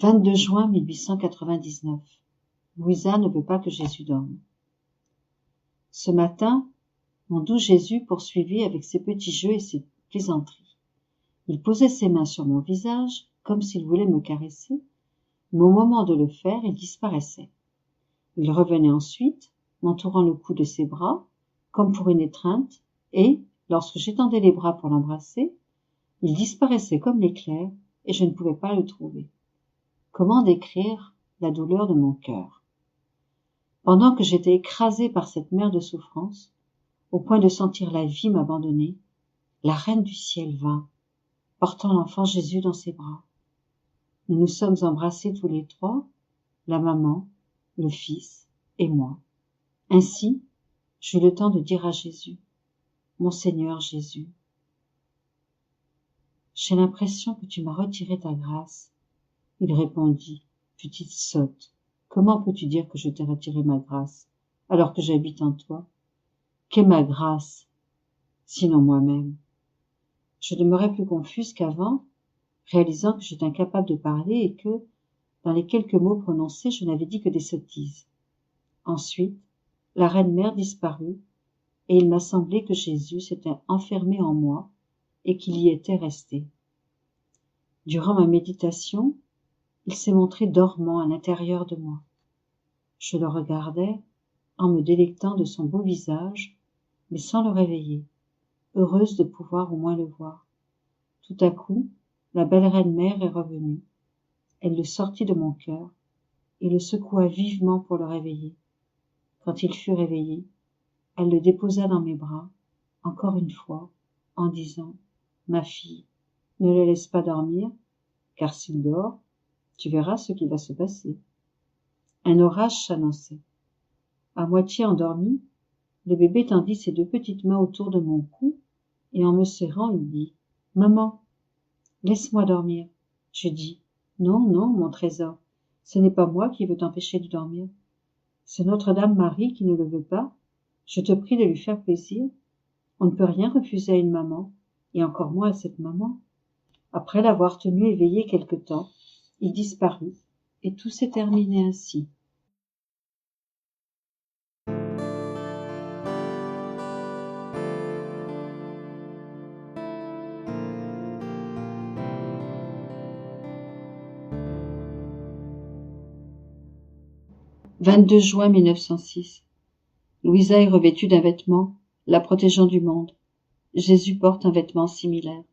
22 juin 1899. Louisa ne veut pas que Jésus dorme. Ce matin, mon doux Jésus poursuivit avec ses petits jeux et ses plaisanteries. Il posait ses mains sur mon visage, comme s'il voulait me caresser, mais au moment de le faire, il disparaissait. Il revenait ensuite, m'entourant le cou de ses bras, comme pour une étreinte, et, lorsque j'étendais les bras pour l'embrasser, il disparaissait comme l'éclair, et je ne pouvais pas le trouver. Comment décrire la douleur de mon cœur? Pendant que j'étais écrasée par cette mer de souffrance, au point de sentir la vie m'abandonner, la Reine du ciel vint, portant l'enfant Jésus dans ses bras. Nous nous sommes embrassés tous les trois, la maman, le fils et moi. Ainsi, j'eus le temps de dire à Jésus, « Mon Seigneur Jésus, j'ai l'impression que tu m'as retiré ta grâce. » Il répondit, « Petite sotte, comment peux-tu dire que je t'ai retiré ma grâce, alors que j'habite en toi? Qu'est ma grâce, sinon moi-même ?» Je demeurais plus confuse qu'avant, réalisant que j'étais incapable de parler et que, dans les quelques mots prononcés, je n'avais dit que des sottises. Ensuite, la Reine-Mère disparut, et il m'a semblé que Jésus s'était enfermé en moi et qu'il y était resté. Durant ma méditation, il s'est montré dormant à l'intérieur de moi. Je le regardais en me délectant de son beau visage, mais sans le réveiller, heureuse de pouvoir au moins le voir. Tout à coup, la belle Reine-Mère est revenue. Elle le sortit de mon cœur et le secoua vivement pour le réveiller. Quand il fut réveillé, elle le déposa dans mes bras, encore une fois, en disant « Ma fille, ne le laisse pas dormir, car s'il dort, tu verras ce qui va se passer. » Un orage s'annonçait. À moitié endormi, le bébé tendit ses deux petites mains autour de mon cou et en me serrant, il dit « Maman, laisse-moi dormir. » Je dis « Non, non, mon trésor, ce n'est pas moi qui veux t'empêcher de dormir. C'est Notre-Dame Marie qui ne le veut pas. Je te prie de lui faire plaisir. On ne peut rien refuser à une maman, et encore moins à cette maman. » Après l'avoir tenu éveillé quelque temps, il disparut, et tout s'est terminé ainsi. « 22 juin 1906. Louisa est revêtue d'un vêtement la protégeant du monde. Jésus porte un vêtement similaire.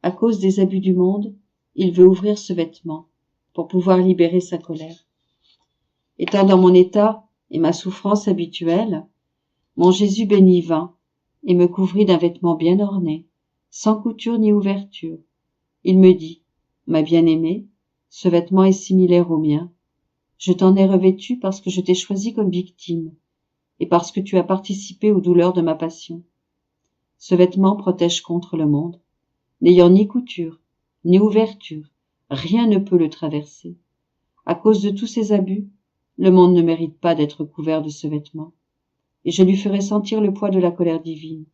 À cause des abus du monde, il veut ouvrir ce vêtement pour pouvoir libérer sa colère. Étant dans mon état et ma souffrance habituelle, mon Jésus béni vint et me couvrit d'un vêtement bien orné, sans couture ni ouverture. Il me dit, « Ma bien-aimée, ce vêtement est similaire au mien. Je t'en ai revêtu parce que je t'ai choisi comme victime et parce que tu as participé aux douleurs de ma passion. Ce vêtement protège contre le monde. N'ayant ni couture, ni ouverture, rien ne peut le traverser. À cause de tous ces abus, le monde ne mérite pas d'être couvert de ce vêtement, et je lui ferai sentir le poids de la colère divine.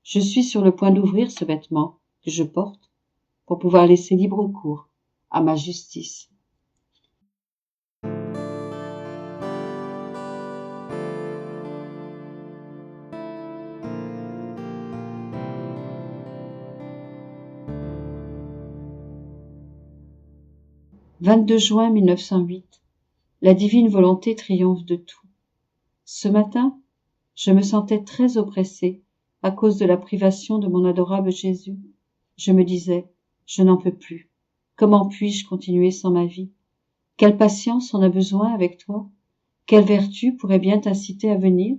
Je suis sur le point d'ouvrir ce vêtement que je porte pour pouvoir laisser libre cours à ma justice. « 22 juin 1908. La divine volonté triomphe de tout. Ce matin, je me sentais très oppressée à cause de la privation de mon adorable Jésus. Je me disais, je n'en peux plus. Comment puis-je continuer sans ma vie? Quelle patience on a besoin avec toi? Quelle vertu pourrait bien t'inciter à venir?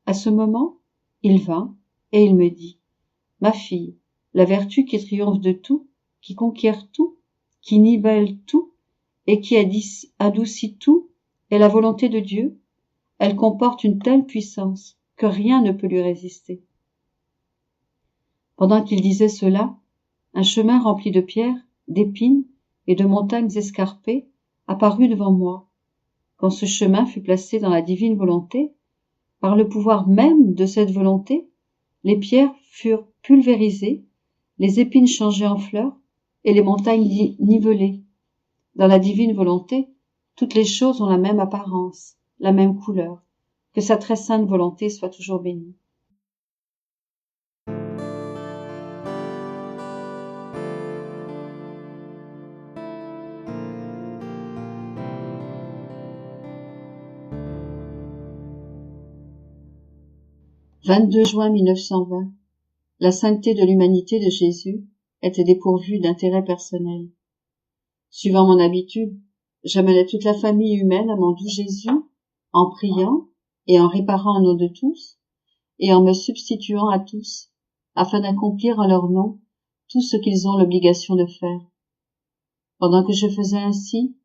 À ce moment, il vint et il me dit, « Ma fille, la vertu qui triomphe de tout, qui conquiert tout, qui nivelle tout et qui adoucit tout est la volonté de Dieu. Elle comporte une telle puissance que rien ne peut lui résister. » Pendant qu'il disait cela, un chemin rempli de pierres, d'épines et de montagnes escarpées apparut devant moi. Quand ce chemin fut placé dans la divine volonté, par le pouvoir même de cette volonté, les pierres furent pulvérisées, les épines changées en fleurs et les montagnes nivelées. Dans la divine volonté, toutes les choses ont la même apparence, la même couleur. Que sa très sainte volonté soit toujours bénie. « 22 juin 1920. La sainteté de l'humanité de Jésus était dépourvue d'intérêt personnel. Suivant mon habitude, j'amenais toute la famille humaine à mon doux Jésus, en priant et en réparant au nom de tous, et en me substituant à tous, afin d'accomplir en leur nom tout ce qu'ils ont l'obligation de faire. Pendant que je faisais ainsi,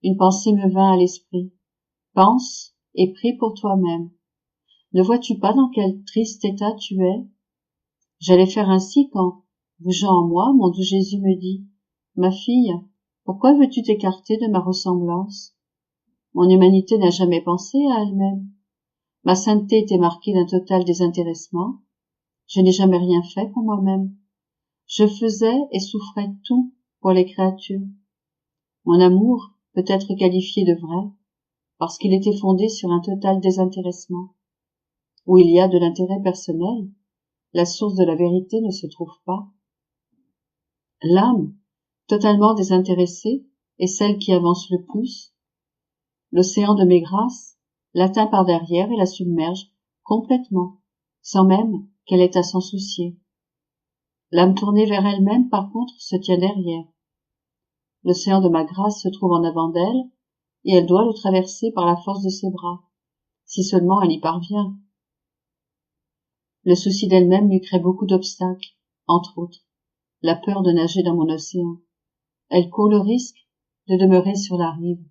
une pensée me vint à l'esprit. Pense et prie pour toi-même. Ne vois-tu pas dans quel triste état tu es? J'allais faire ainsi quand, bougeant en moi, mon doux Jésus me dit, « Ma fille, pourquoi veux-tu t'écarter de ma ressemblance? Mon humanité n'a jamais pensé à elle-même. Ma sainteté était marquée d'un total désintéressement. Je n'ai jamais rien fait pour moi-même. Je faisais et souffrais tout pour les créatures. Mon amour peut être qualifié de vrai parce qu'il était fondé sur un total désintéressement. Où il y a de l'intérêt personnel, la source de la vérité ne se trouve pas. L'âme, totalement désintéressée, est celle qui avance le plus. L'océan de mes grâces l'atteint par derrière et la submerge complètement, sans même qu'elle ait à s'en soucier. L'âme tournée vers elle-même, par contre, se tient derrière. L'océan de ma grâce se trouve en avant d'elle, et elle doit le traverser par la force de ses bras, si seulement elle y parvient. Le souci d'elle-même lui crée beaucoup d'obstacles, entre autres, la peur de nager dans mon océan. Elle court le risque de demeurer sur la rive.